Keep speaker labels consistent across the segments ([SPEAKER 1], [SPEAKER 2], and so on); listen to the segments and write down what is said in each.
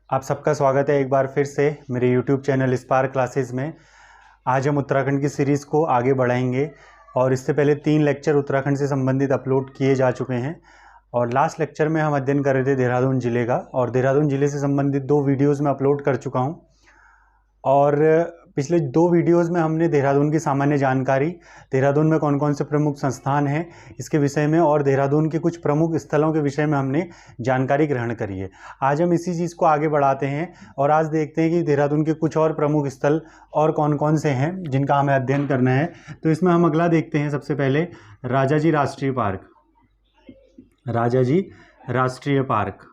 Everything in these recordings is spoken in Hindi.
[SPEAKER 1] आप सबका स्वागत है एक बार फिर से मेरे YouTube चैनल स्पार्क क्लासेस में। आज हम उत्तराखंड की सीरीज़ को आगे बढ़ाएंगे और इससे पहले 3 लेक्चर उत्तराखंड से संबंधित अपलोड किए जा चुके हैं और लास्ट लेक्चर में हम अध्ययन कर रहे थे देहरादून ज़िले का, और देहरादून ज़िले से संबंधित 2 वीडियोज़ में अपलोड कर चुका हूं। और पिछले 2 वीडियोज़ में हमने देहरादून की सामान्य जानकारी, देहरादून में कौन कौन से प्रमुख संस्थान हैं इसके विषय में, और देहरादून के कुछ प्रमुख स्थलों के विषय में हमने जानकारी ग्रहण करी है। आज हम इसी चीज़ को आगे बढ़ाते हैं और आज देखते हैं कि देहरादून के कुछ और प्रमुख स्थल और कौन कौन से हैं जिनका हमें अध्ययन करना है। तो इसमें हम अगला देखते हैं, सबसे पहले राजाजी राष्ट्रीय पार्क। राजाजी राष्ट्रीय पार्क,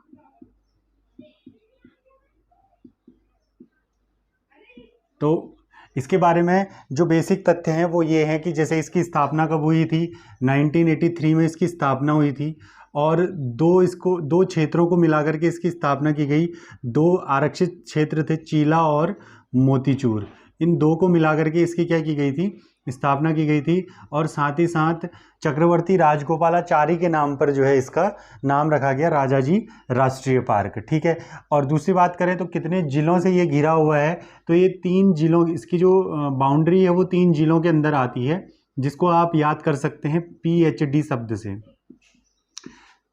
[SPEAKER 1] तो इसके बारे में जो बेसिक तथ्य हैं वो ये हैं कि जैसे इसकी स्थापना कब हुई थी, 1983 में इसकी स्थापना हुई थी और दो क्षेत्रों को मिलाकर के इसकी स्थापना की गई। 2 आरक्षित क्षेत्र थे, चीला और मोतीचूर। इन 2 को मिलाकर के इसकी क्या की गई थी, स्थापना की गई थी। और साथ ही साथ चक्रवर्ती राजगोपालाचारी के नाम पर जो है इसका नाम रखा गया राजाजी राष्ट्रीय पार्क। ठीक है। और दूसरी बात करें तो कितने जिलों से ये घिरा हुआ है, तो ये 3 जिलों, इसकी जो बाउंड्री है वो 3 जिलों के अंदर आती है, जिसको आप याद कर सकते हैं PHD शब्द से।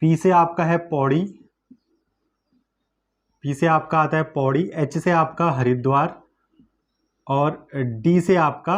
[SPEAKER 1] P से आपका है पौड़ी, P से आपका आता है पौड़ी, H से आपका हरिद्वार और D से आपका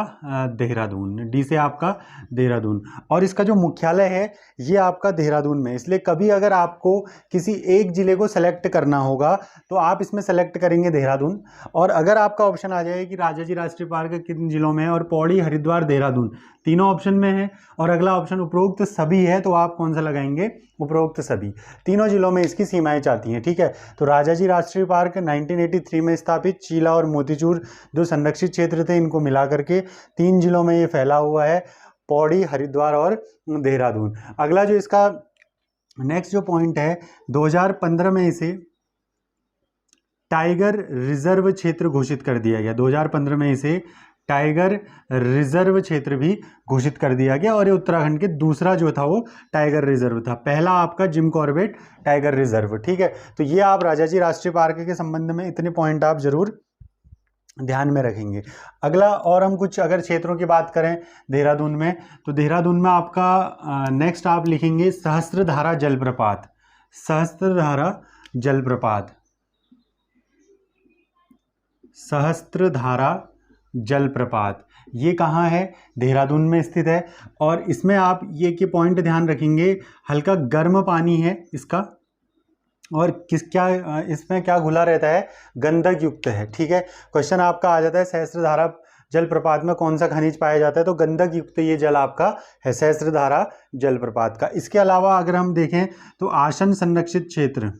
[SPEAKER 1] देहरादून, D से आपका देहरादून। और इसका जो मुख्यालय है ये आपका देहरादून में। इसलिए कभी अगर आपको किसी एक ज़िले को सेलेक्ट करना होगा तो आप इसमें सेलेक्ट करेंगे देहरादून। और अगर आपका ऑप्शन आ जाए कि राजाजी राष्ट्रीय पार्क किन जिलों में है, और पौड़ी, हरिद्वार, देहरादून तीनों ऑप्शन में है, और अगला ऑप्शन उपरोक्त सभी है, तो आप कौन सा लगाएंगे, उपरोक्त सभी। तीनों जिलों में इसकी सीमाएं चाहती हैं। ठीक है। तो राजाजी राष्ट्रीय पार्क 1983 में स्थापित, चीला और मोतीचूर जो संरक्षित क्षेत्र थे इनको मिला करके 3 जिलों में ये फैला हुआ है, पौड़ी, हरिद्वार और देहरादून। अगला जो इसका नेक्स्ट जो पॉइंट है, 2015 में इसे टाइगर रिजर्व क्षेत्र घोषित कर दिया गया। 2015 में इसे टाइगर रिजर्व क्षेत्र भी घोषित कर दिया गया, और ये उत्तराखंड के दूसरा जो था वो टाइगर रिजर्व था। पहला आपका जिम कॉर्बेट टाइगर रिजर्व। ठीक है। तो ये आप राजाजी राष्ट्रीय पार्क के संबंध में इतने पॉइंट आप जरूर ध्यान में रखेंगे। अगला, और हम कुछ अगर क्षेत्रों की बात करें देहरादून में, तो देहरादून में आपका नेक्स्ट आप लिखेंगे सहस्त्रधारा जलप्रपात। सहस्त्रधारा जलप्रपात, सहस्त्रधारा जलप्रपात ये कहाँ है, देहरादून में स्थित है। और इसमें आप ये के पॉइंट ध्यान रखेंगे, हल्का गर्म पानी है इसका, और इसमें क्या घुला रहता है, गंधक युक्त है। ठीक है। क्वेश्चन आपका आ जाता है सहस्त्रधारा जलप्रपात में कौन सा खनिज पाया जाता है, तो गंधक युक्त ये जल आपका है सहस्त्रधारा जलप्रपात का। इसके अलावा अगर हम देखें तो आसन संरक्षित क्षेत्र,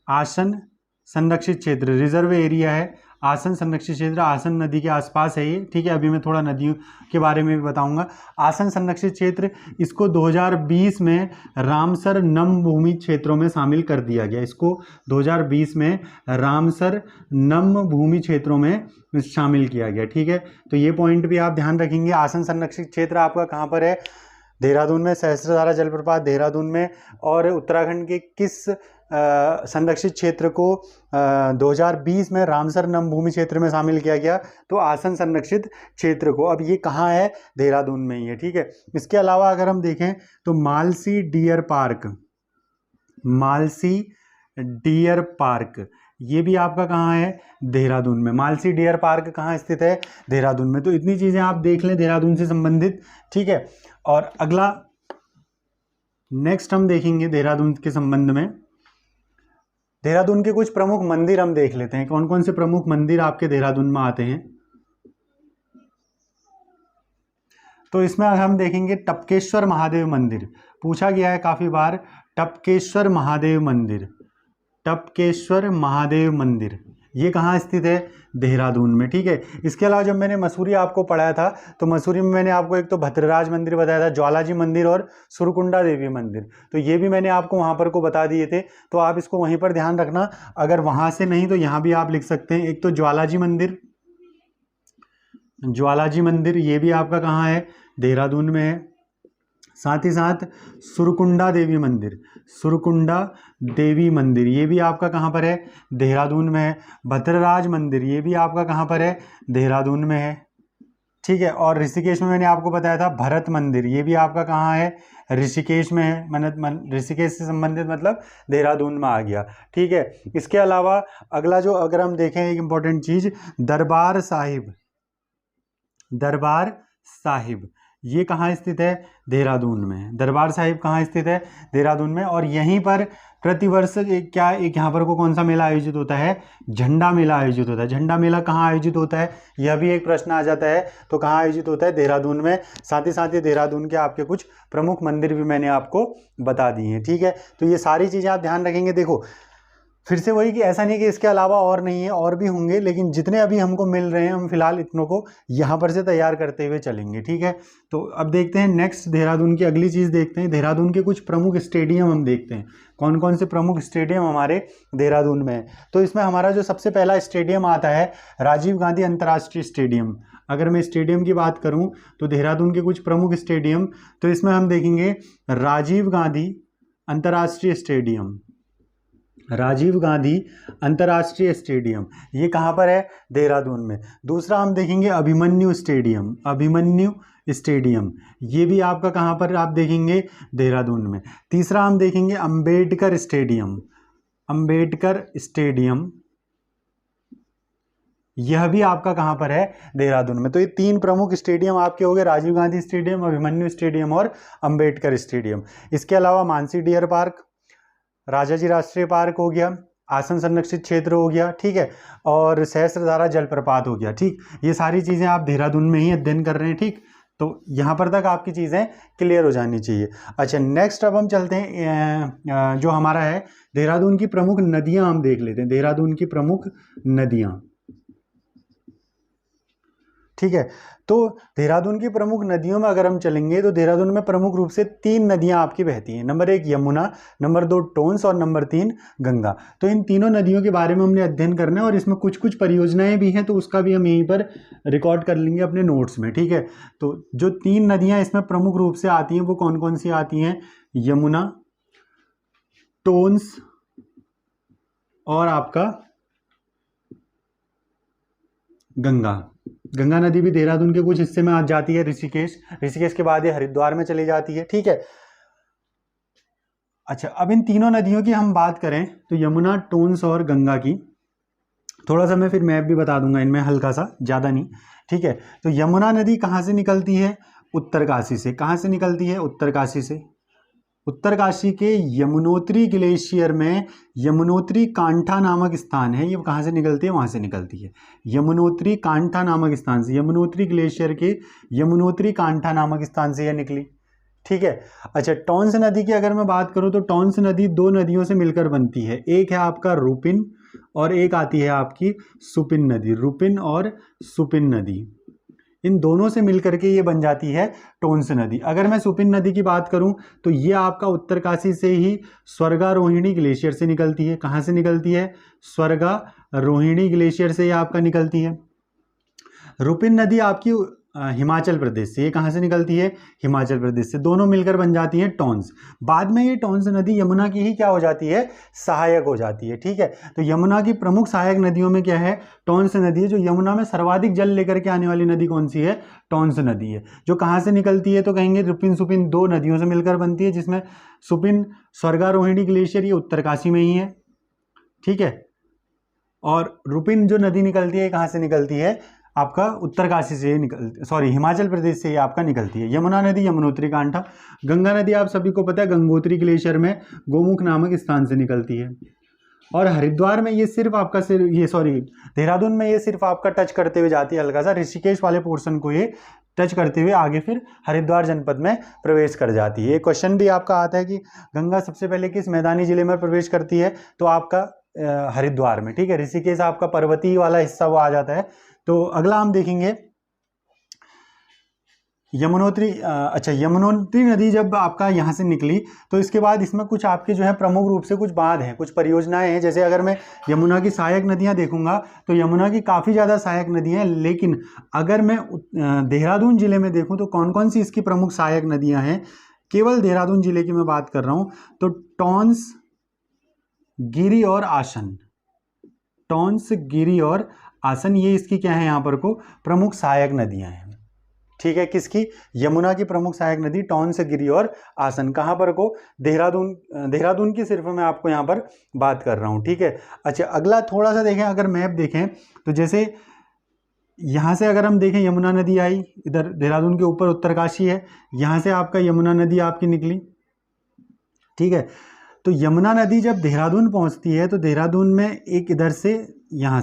[SPEAKER 1] आसन संरक्षित क्षेत्र रिजर्व एरिया है। आसन संरक्षित क्षेत्र आसन नदी के आसपास है ये। ठीक है। अभी मैं थोड़ा नदियों के बारे में भी बताऊंगा। आसन संरक्षित क्षेत्र, इसको 2020 में रामसर नम भूमि क्षेत्रों में शामिल कर दिया गया। इसको 2020 में रामसर नम भूमि क्षेत्रों में शामिल किया गया। ठीक है। तो ये पॉइंट भी आप ध्यान रखेंगे। आसन संरक्षित क्षेत्र आपका कहाँ पर है, देहरादून में। सहस्त्रधारा जलप्रपात देहरादून में। और उत्तराखंड के किस संरक्षित क्षेत्र को 2020 में रामसर नम भूमि क्षेत्र में शामिल किया गया, तो आसन संरक्षित क्षेत्र को। अब ये कहाँ है, देहरादून में ही है। ठीक है। इसके अलावा अगर हम देखें तो Malsi deer park, Malsi deer park ये भी आपका कहाँ है, देहरादून में। मालसी डियर पार्क कहाँ स्थित है, देहरादून में। तो इतनी चीज़ें आप देख लें देहरादून से संबंधित। ठीक है। और अगला नेक्स्ट हम देखेंगे देहरादून के संबंध में, देहरादून के कुछ प्रमुख मंदिर हम देख लेते हैं। कौन कौन से प्रमुख मंदिर आपके देहरादून में आते हैं, तो इसमें हम देखेंगे टपकेश्वर महादेव मंदिर। पूछा गया है काफ़ी बार, टपकेश्वर महादेव मंदिर, टपकेश्वर महादेव मंदिर ये कहाँ स्थित है, देहरादून में। ठीक है। इसके अलावा जब मैंने मसूरी आपको पढ़ाया था तो मसूरी में मैंने आपको एक तो भद्रराज मंदिर बताया था, ज्वालाजी मंदिर और सुरकुंडा देवी मंदिर, तो ये भी मैंने आपको वहाँ पर को बता दिए थे। तो आप इसको वहीं पर ध्यान रखना। अगर वहाँ से नहीं तो यहाँ भी आप लिख सकते हैं। एक तो ज्वालाजी मंदिर, ज्वालाजी मंदिर ये भी आपका कहाँ है, देहरादून में है। साथ ही साथ सुरकुंडा देवी मंदिर, सुरकुंडा देवी मंदिर ये भी आपका कहाँ पर है, देहरादून में है। भद्रराज मंदिर ये भी आपका कहाँ पर है, देहरादून में है, ठीक है। और ऋषिकेश में मैंने आपको बताया था भरत मंदिर, ये भी आपका कहाँ है, ऋषिकेश में है। ऋषिकेश से संबंधित मतलब देहरादून में आ गया, ठीक है। इसके अलावा अगला जो अगर हम देखें एक इंपॉर्टेंट चीज, दरबार साहिब, दरबार साहिब ये कहाँ स्थित है, देहरादून में। दरबार साहिब कहाँ स्थित है, देहरादून में। और यहीं पर प्रतिवर्ष एक यहाँ पर को कौन सा मेला आयोजित होता है, झंडा मेला आयोजित होता है। झंडा मेला कहाँ आयोजित होता है, यह भी एक प्रश्न आ जाता है। तो कहाँ आयोजित होता है, देहरादून में। साथ ही देहरादून के आपके कुछ प्रमुख मंदिर भी मैंने आपको बता दिए हैं, ठीक है। तो ये सारी चीज़ें आप ध्यान रखेंगे। देखो फिर से वही कि ऐसा नहीं कि इसके अलावा और नहीं है, और भी होंगे, लेकिन जितने अभी हमको मिल रहे हैं हम फिलहाल इतनों को यहाँ पर से तैयार करते हुए चलेंगे, ठीक है। तो अब देखते हैं नेक्स्ट देहरादून की अगली चीज़ देखते हैं। देहरादून के कुछ प्रमुख स्टेडियम हम देखते हैं, कौन कौन से प्रमुख स्टेडियम हमारे देहरादून में है। तो इसमें हमारा जो सबसे पहला स्टेडियम आता है राजीव गांधी अंतर्राष्ट्रीय स्टेडियम। अगर मैं स्टेडियम की बात करूँ तो देहरादून के कुछ प्रमुख स्टेडियम, तो इसमें हम देखेंगे राजीव गांधी अंतर्राष्ट्रीय स्टेडियम, राजीव गांधी अंतर्राष्ट्रीय स्टेडियम ये कहाँ पर है, देहरादून में। दूसरा हम देखेंगे अभिमन्यु स्टेडियम, अभिमन्यु स्टेडियम ये भी आपका कहाँ पर आप देखेंगे, देहरादून में। तीसरा हम देखेंगे अंबेडकर स्टेडियम, अंबेडकर स्टेडियम यह भी आपका कहाँ पर है, देहरादून में। तो ये तीन प्रमुख स्टेडियम आपके हो गए, राजीव गांधी स्टेडियम, अभिमन्यु स्टेडियम और अंबेडकर स्टेडियम। इसके अलावा मानसी डियर पार्क, राजा जी राष्ट्रीय पार्क हो गया, आसन संरक्षित क्षेत्र हो गया, ठीक है, और सहस्त्रधारा जलप्रपात हो गया, ठीक। ये सारी चीज़ें आप देहरादून में ही अध्ययन कर रहे हैं, ठीक। तो यहाँ पर तक आपकी चीज़ें क्लियर हो जानी चाहिए। अच्छा नेक्स्ट अब हम चलते हैं जो हमारा है देहरादून की प्रमुख नदियाँ हम देख लेते हैं। देहरादून की प्रमुख नदियाँ, ठीक है। तो देहरादून की प्रमुख नदियों में अगर हम चलेंगे तो देहरादून में प्रमुख रूप से तीन नदियां आपकी बहती हैं। नंबर 1 यमुना, नंबर 2 टोंस और नंबर 3 गंगा। तो इन तीनों नदियों के बारे में हमने अध्ययन करना है और इसमें कुछ कुछ परियोजनाएं भी हैं, तो उसका भी हम यहीं पर रिकॉर्ड कर लेंगे अपने नोट्स में, ठीक है। तो जो तीन नदियाँ इसमें प्रमुख रूप से आती हैं वो कौन कौन सी आती हैं, यमुना, टोंस और आपका गंगा। गंगा नदी भी देहरादून के कुछ हिस्से में आ जाती है, ऋषिकेश, ऋषिकेश के बाद ये हरिद्वार में चली जाती है, ठीक है। अच्छा अब इन तीनों नदियों की हम बात करें तो यमुना, टोंस और गंगा की, थोड़ा सा मैं फिर मैप भी बता दूंगा इनमें, हल्का सा, ज़्यादा नहीं, ठीक है। तो यमुना नदी कहाँ से निकलती है, उत्तरकाशी से। कहाँ से निकलती है, उत्तरकाशी से। उत्तरकाशी के यमुनोत्री ग्लेशियर में यमुनोत्री कांठा नामक स्थान है, ये कहाँ से निकलती है, वहाँ से निकलती है, यमुनोत्री कांठा नामक स्थान से। यमुनोत्री ग्लेशियर के यमुनोत्री कांठा नामक स्थान से यह निकली, ठीक है। अच्छा टोंस नदी की अगर मैं बात करूँ तो टोंस नदी दो नदियों से मिलकर बनती है, एक है आपका रूपिन और एक आती है आपकी सुपिन नदी। रूपिन और सुपिन नदी इन दोनों से मिलकर के ये बन जाती है टोंस नदी। अगर मैं सुपिन नदी की बात करूं तो ये आपका उत्तरकाशी से ही स्वर्गारोहिणी ग्लेशियर से निकलती है। कहाँ से निकलती है, स्वर्गारोहिणी ग्लेशियर से ये आपका निकलती है। रूपिन नदी आपकी हिमाचल प्रदेश से, ये कहाँ से निकलती है, हिमाचल प्रदेश से। दोनों मिलकर बन जाती है टोंस। बाद में ये टोंस नदी यमुना की ही क्या हो जाती है, सहायक हो जाती है, ठीक है। तो यमुना की प्रमुख सहायक नदियों में क्या है, टोंस नदी है। जो यमुना में सर्वाधिक जल लेकर के आने वाली नदी कौन सी है, टोंस नदी है। जो कहाँ से निकलती है तो कहेंगे रूपिन सुपिन दो नदियों से मिलकर बनती है, जिसमें सुपिन स्वर्गारोहिणी ग्लेशियर ये उत्तरकाशी में ही है, ठीक है। और रूपिन जो नदी निकलती है कहाँ से निकलती है, आपका उत्तरकाशी से निकलती, सॉरी हिमाचल प्रदेश से ये आपका निकलती है। यमुना नदी यमुनोत्री कांठा। गंगा नदी आप सभी को पता है गंगोत्री ग्लेशियर में गोमुख नामक स्थान से निकलती है। और हरिद्वार में ये सिर्फ आपका देहरादून में ये सिर्फ आपका टच करते हुए जाती है, हल्का सा ऋषिकेश वाले पोर्शन को ये टच करते हुए आगे फिर हरिद्वार जनपद में प्रवेश कर जाती है। ये क्वेश्चन भी आपका आता है कि गंगा सबसे पहले किस मैदानी जिले में प्रवेश करती है, तो आपका हरिद्वार में, ठीक है। ऋषिकेश आपका पर्वतीय वाला हिस्सा वो आ जाता है। तो अगला हम देखेंगे यमुनोत्री। अच्छा यमुनोत्री नदी जब आपका यहाँ से निकली तो इसके बाद इसमें कुछ आपके जो है प्रमुख रूप से कुछ बांध हैं, कुछ परियोजनाएं हैं। जैसे अगर मैं यमुना की सहायक नदियाँ देखूंगा तो यमुना की काफ़ी ज़्यादा सहायक नदियाँ हैं, लेकिन अगर मैं देहरादून जिले में देखूं तो कौन कौन सी इसकी प्रमुख सहायक नदियाँ हैं, केवल देहरादून जिले की मैं बात कर रहा हूं, तो टॉन्स, गिरि और आसन, टॉन्स, गिरि और आसन, ये इसकी क्या है यहाँ पर को प्रमुख सहायक नदियां हैं। ठीक है, किसकी? यमुना की प्रमुख सहायक नदी टॉन्स, गिरि और आसन। कहाँ पर को? देहरादून, देहरादून की सिर्फ मैं आपको यहाँ पर बात कर रहा हूँ। ठीक है, अच्छा अगला थोड़ा सा देखें, अगर मैप देखें तो जैसे यहाँ से अगर हम देखें यमुना नदी आई, इधर देहरादून के ऊपर उत्तरकाशी है, यहाँ से आपका यमुना नदी आपकी निकली। ठीक है, तो यमुना नदी जब देहरादून पहुँचती है तो देहरादून में एक इधर से यहाँ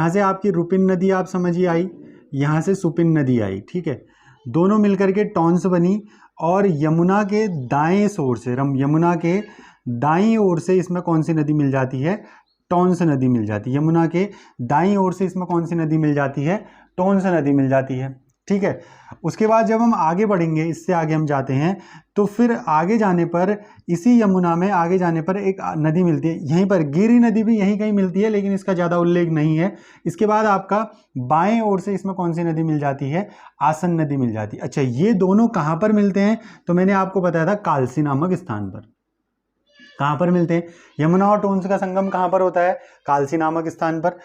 [SPEAKER 1] से आपकी रुपिन नदी आप समझिए आई, यहाँ से सुपिन नदी आई। ठीक है, दोनों मिलकर के टॉन्स बनी और यमुना के दाएं ओर से, यमुना के दाईं ओर से इसमें कौन सी नदी मिल जाती है? टॉन्स नदी मिल जाती है। यमुना के दाईं ओर से इसमें कौन सी नदी मिल जाती है? टॉन्स नदी मिल जाती है। ठीक है, उसके बाद जब हम आगे बढ़ेंगे, इससे आगे हम जाते हैं, तो फिर आगे जाने पर इसी यमुना में आगे जाने पर एक नदी मिलती है, यहीं पर गिरि नदी भी यहीं कहीं मिलती है, लेकिन इसका ज़्यादा उल्लेख नहीं है। इसके बाद आपका बाएं ओर से इसमें कौन सी नदी मिल जाती है? आसन नदी मिल जाती है। अच्छा, ये दोनों कहाँ पर मिलते हैं? तो मैंने आपको बताया था कालसी नामक स्थान पर। कहाँ पर मिलते हैं? यमुना और टॉन्स का संगम कहाँ पर होता है? कालसी नामक स्थान पर।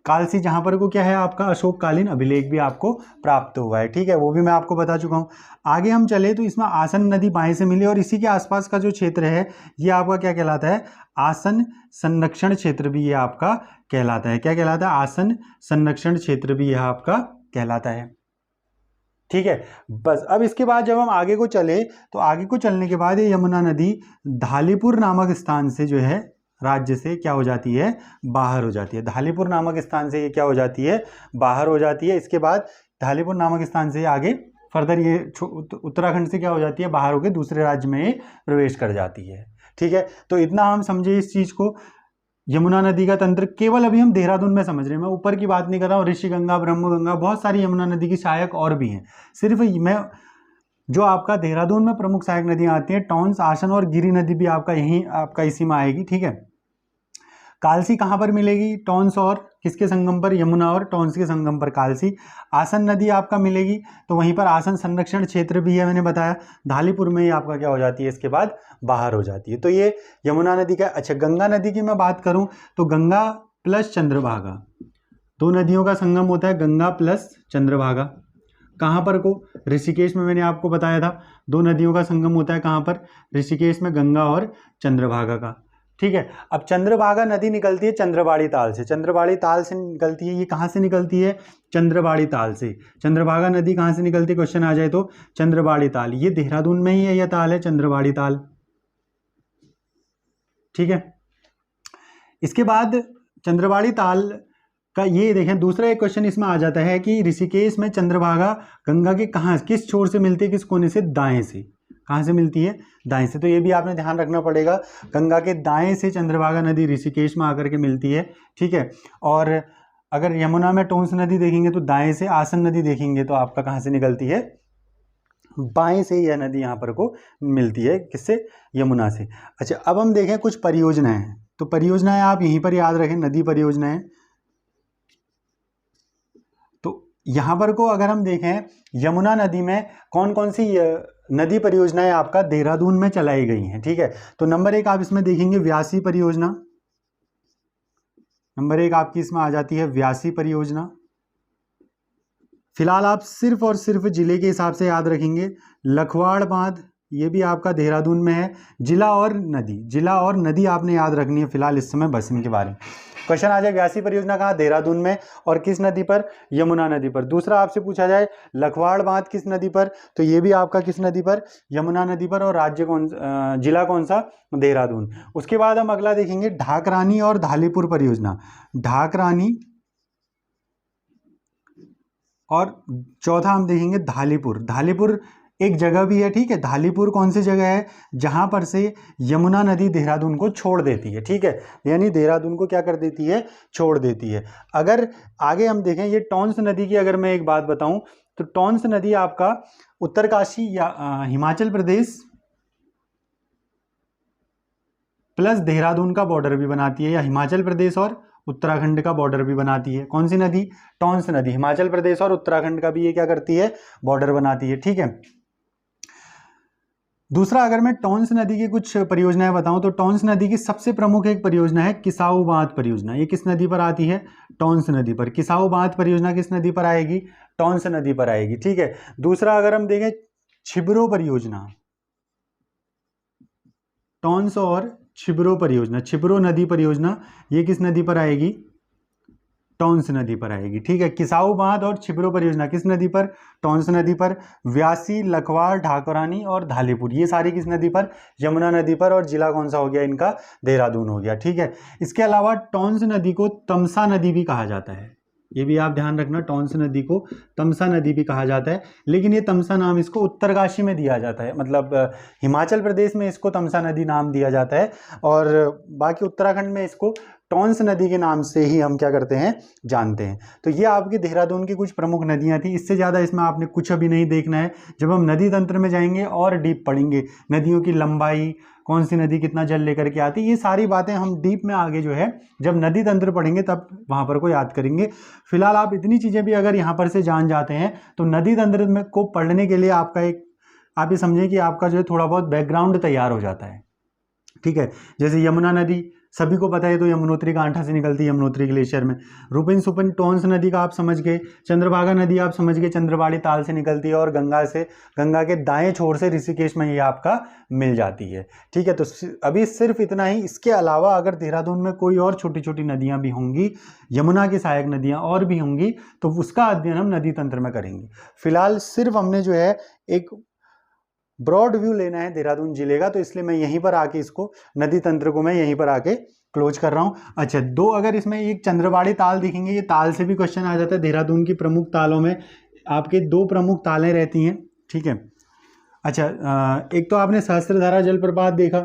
[SPEAKER 1] कालसी जहाँ पर को क्या है आपका अशोककालीन अभिलेख भी आपको प्राप्त हुआ है। ठीक है, वो भी मैं आपको बता चुका हूँ। आगे हम चले तो इसमें आसन नदी बाएं से मिली और इसी के आसपास का जो क्षेत्र है ये आपका क्या कहलाता है? आसन संरक्षण क्षेत्र भी ये आपका कहलाता है। क्या कहलाता है? आसन संरक्षण क्षेत्र भी यह आपका कहलाता है। ठीक है, बस अब इसके बाद जब हम आगे को चले तो आगे को चलने के बाद ये यमुना नदी धालीपुर नामक स्थान से जो है राज्य से क्या हो जाती है? बाहर हो जाती है। धालीपुर नामक स्थान से ये क्या हो जाती है? बाहर हो जाती है। इसके बाद धालीपुर नामक स्थान से आगे फर्दर ये उत्तराखंड से क्या हो जाती है? बाहर होकर दूसरे राज्य में प्रवेश कर जाती है। ठीक है, तो इतना हम समझे इस चीज को। यमुना नदी का तंत्र केवल अभी हम देहरादून में समझ रहे हैं, मैं ऊपर की बात नहीं कर रहा हूँ। ऋषिगंगा, ब्रह्मगंगा, बहुत सारी यमुना नदी की सहायक और भी हैं। सिर्फ मैं जो आपका देहरादून में प्रमुख सहायक नदियाँ आती हैं, टॉन्स, आसन और गिरि नदी भी आपका यहीं आपका इसी में आएगी। ठीक है, कालसी कहाँ पर मिलेगी? टॉन्स और किसके संगम पर? यमुना और टॉन्स के संगम पर कालसी। आसन नदी आपका मिलेगी तो वहीं पर आसन संरक्षण क्षेत्र भी है, मैंने बताया। धालीपुर में ही आपका क्या हो जाती है? इसके बाद बाहर हो जाती है। तो ये यमुना नदी का। अच्छा, गंगा नदी की मैं बात करूं तो गंगा प्लस चंद्रभागा, दो नदियों का संगम होता है, गंगा प्लस चंद्रभागा। कहाँ पर को? ऋषिकेश में मैंने आपको बताया था दो नदियों का संगम होता है। कहाँ पर? ऋषिकेश में, गंगा और चंद्रभागा का। ठीक है, अब चंद्रभागा नदी निकलती है चंद्रबाड़ी ताल से। चंद्रबाड़ी ताल से निकलती है। ये कहाँ से निकलती है? चंद्रबाड़ी ताल से। चंद्रभागा नदी कहाँ से निकलती है? क्वेश्चन आ जाए तो चंद्रबाड़ी ताल। ये देहरादून में ही है, यह ताल है चंद्रबाड़ी ताल। ठीक है, इसके बाद चंद्रबाड़ी ताल का ये देखें, दूसरा एक क्वेश्चन इसमें आ जाता है कि ऋषिकेश में चंद्रभागा गंगा के कहाँ, किस छोर से मिलती है? किस कोने से? दाएं से। कहाँ से मिलती है? दाएं से। तो ये भी आपने ध्यान रखना पड़ेगा, गंगा के दाएं से चंद्रभागा नदी ऋषिकेश में आकर के मिलती है। ठीक है, और अगर यमुना में टॉन्स नदी देखेंगे तो दाएं से, आसन नदी देखेंगे तो आपका कहाँ से निकलती है? बाएं से यह नदी यहाँ पर को मिलती है। किससे? यमुना से। अच्छा, अब हम देखें कुछ परियोजनाएं हैं, तो परियोजनाएं आप यहीं पर याद रखें, नदी परियोजनाएं। तो यहाँ पर को अगर हम देखें यमुना नदी में कौन कौन सी नदी परियोजनाएं आपका देहरादून में चलाई गई हैं। ठीक है, तो नंबर एक आप इसमें देखेंगे व्यासी परियोजना। नंबर एक आपकी इसमें आ जाती है व्यासी परियोजना। फिलहाल आप सिर्फ और सिर्फ जिले के हिसाब से याद रखेंगे। लखवाड़ बांध, ये भी आपका देहरादून में है। जिला और नदी, जिला और नदी आपने याद रखनी है फिलहाल इस समय, बस इनके बारे में क्वेश्चन आ जाए। व्यासी परियोजना कहाँ? देहरादून में। और किस नदी पर? यमुना नदी पर। दूसरा आपसे पूछा जाए लखवाड़ बांध किस नदी पर? तो ये भी आपका किस नदी पर? यमुना नदी पर। और राज्य कौन, जिला कौन सा? देहरादून। उसके बाद हम अगला देखेंगे ढाकरानी और धालीपुर परियोजना। ढाकरानी और चौथा हम देखेंगे धालीपुर। धालीपुर एक जगह भी है। ठीक है, धालीपुर कौन सी जगह है? जहां पर से यमुना नदी देहरादून को छोड़ देती है। ठीक है, यानी देहरादून को क्या कर देती है? छोड़ देती है। अगर आगे हम देखें ये टॉन्स नदी की अगर मैं एक बात बताऊं तो टॉन्स नदी आपका उत्तरकाशी या हिमाचल प्रदेश प्लस देहरादून का बॉर्डर भी बनाती है, या हिमाचल प्रदेश और उत्तराखंड का बॉर्डर भी बनाती है। कौन सी नदी? टॉन्स नदी। हिमाचल प्रदेश और उत्तराखंड का भी ये क्या करती है? बॉर्डर बनाती है। ठीक है, दूसरा अगर मैं टॉन्स नदी की कुछ परियोजनाएं बताऊं तो टॉन्स नदी की सबसे प्रमुख एक परियोजना है किसाऊ बांध परियोजना। ये किस नदी पर आती है? टॉन्स नदी पर। किसाऊ बांध परियोजना किस नदी पर आएगी? टॉन्स नदी पर आएगी। ठीक है। दूसरा अगर हम देखें छिबरो परियोजना, टॉन्स और छिबरो परियोजना, छिबरो नदी परियोजना, ये किस नदी पर आएगी? टॉन्स नदी पर आएगी। ठीक है। किसाऊ बांध और छिबरो परियोजना किस नदी पर? टॉन्स नदी पर। व्यासी, लखवाड़, ढाकुरानी और धालीपुर, ये सारी किस नदी पर? यमुना नदी पर। और जिला कौन सा हो गया इनका? देहरादून हो गया। ठीक है। इसके अलावा टॉन्स नदी को तमसा नदी भी कहा जाता है। ये भी आप ध्यान रखना, टॉन्स नदी को तमसा नदी भी कहा जाता है, लेकिन ये तमसा नाम इसको उत्तरकाशी में दिया जाता है, मतलब हिमाचल प्रदेश में इसको तमसा नदी नाम दिया जाता है, और बाकी उत्तराखंड में इसको टॉन्स नदी के नाम से ही हम क्या करते हैं, जानते हैं। तो ये आपकी देहरादून की कुछ प्रमुख नदियां थी। इससे ज़्यादा इसमें आपने कुछ अभी नहीं देखना है। जब हम नदी तंत्र में जाएंगे और डीप पढ़ेंगे, नदियों की लंबाई, कौन सी नदी कितना जल लेकर के आती है, ये सारी बातें हम डीप में आगे जो है जब नदी तंत्र पढ़ेंगे तब वहाँ पर को याद करेंगे। फिलहाल आप इतनी चीज़ें भी अगर यहाँ पर से जान जाते हैं तो नदी तंत्र में को पढ़ने के लिए आपका एक, आप ये समझें कि आपका जो है थोड़ा बहुत बैकग्राउंड तैयार हो जाता है। ठीक है। जैसे यमुना नदी सभी को पता है, तो यमुनोत्री कांठा से निकलती है, यमुनोत्री ग्लेशियर में। रूपिन सुपन टॉन्स नदी का आप समझ गए। चंद्रभागा नदी आप समझ गए, चंद्रबाड़ी ताल से निकलती है और गंगा के दाएं छोर से ऋषिकेश में ये आपका मिल जाती है। ठीक है। तो अभी सिर्फ इतना ही। इसके अलावा अगर देहरादून में कोई और छोटी छोटी नदियां भी होंगी, यमुना की सहायक नदियां और भी होंगी, तो उसका अध्ययन हम नदी तंत्र में करेंगे। फिलहाल सिर्फ हमने जो है एक ब्रॉड व्यू लेना है देहरादून जिले का, तो इसलिए मैं यहीं पर आके इसको नदी तंत्र को मैं यहीं पर आके क्लोज कर रहा हूँ। अच्छा, दो अगर इसमें एक चंद्रबाड़ी ताल दिखेंगे, ये ताल से भी क्वेश्चन आ जाता है। देहरादून की प्रमुख तालों में आपके दो प्रमुख तालें रहती हैं। ठीक है। अच्छा, एक तो आपने सहस्त्रधारा जलप्रपात देखा,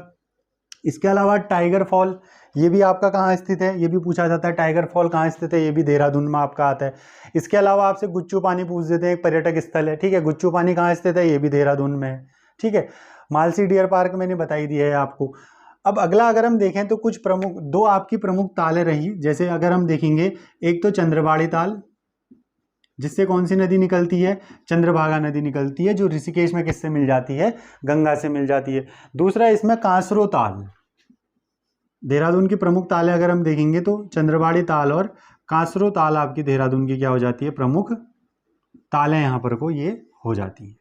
[SPEAKER 1] इसके अलावा टाइगर फॉल, ये भी आपका कहाँ स्थित है, ये भी पूछा जाता है। टाइगर फॉल कहाँ स्थित है, ये भी देहरादून में आपका आता है। इसके अलावा आपसे गुच्चू पानी पूछ देते हैं, एक पर्यटक स्थल है। ठीक है। गुच्चू पानी कहाँ स्थित है, ये भी देहरादून में है। ठीक है। मालसी डियर पार्क मैंने बताई दिया है आपको। अब अगला अगर हम देखें तो कुछ प्रमुख, दो आपकी प्रमुख तालें रही, जैसे अगर हम देखेंगे, एक तो चंद्रबाड़ी ताल, जिससे कौन सी नदी निकलती है, चंद्रभागा नदी निकलती है, जो ऋषिकेश में किससे मिल जाती है, गंगा से मिल जाती है। दूसरा इसमें कांसरो ताल, देहरादून की प्रमुख तालें अगर हम देखेंगे तो चंद्रबाड़ी ताल और कांसरो ताल आपकी देहरादून की क्या हो जाती है, प्रमुख तालें यहाँ पर को ये हो जाती हैं।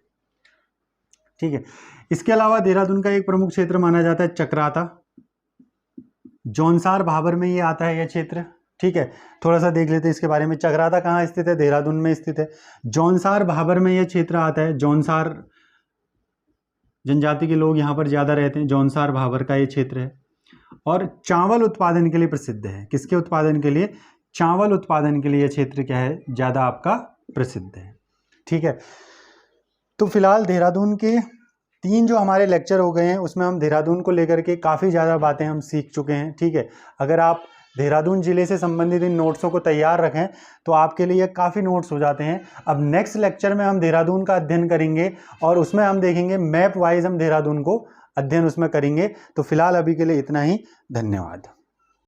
[SPEAKER 1] ठीक है। इसके अलावा देहरादून का एक प्रमुख क्षेत्र माना जाता है चक्राता, जौनसार भाबर में ये आता है यह क्षेत्र। ठीक है। थोड़ा सा देख लेते हैं इसके बारे में। चक्राता कहाँ स्थित है, देहरादून में स्थित है। जौनसार भाबर में यह क्षेत्र आता है। जौनसार जनजाति के लोग यहाँ पर ज्यादा रहते हैं, जौनसार भाबर का ये क्षेत्र है। और चावल उत्पादन के लिए प्रसिद्ध है। किसके उत्पादन के लिए, चावल उत्पादन के लिए यह क्षेत्र क्या है, ज्यादा आपका प्रसिद्ध है। ठीक है। तो फिलहाल देहरादून के 3 जो हमारे लेक्चर हो गए हैं, उसमें हम देहरादून को लेकर के काफ़ी ज़्यादा बातें हम सीख चुके हैं। ठीक है। अगर आप देहरादून ज़िले से संबंधित इन नोट्सों को तैयार रखें तो आपके लिए काफ़ी नोट्स हो जाते हैं। अब नेक्स्ट लेक्चर में हम देहरादून का अध्ययन करेंगे और उसमें हम देखेंगे मैप वाइज हम देहरादून को अध्ययन उसमें करेंगे। तो फिलहाल अभी के लिए इतना ही। धन्यवाद।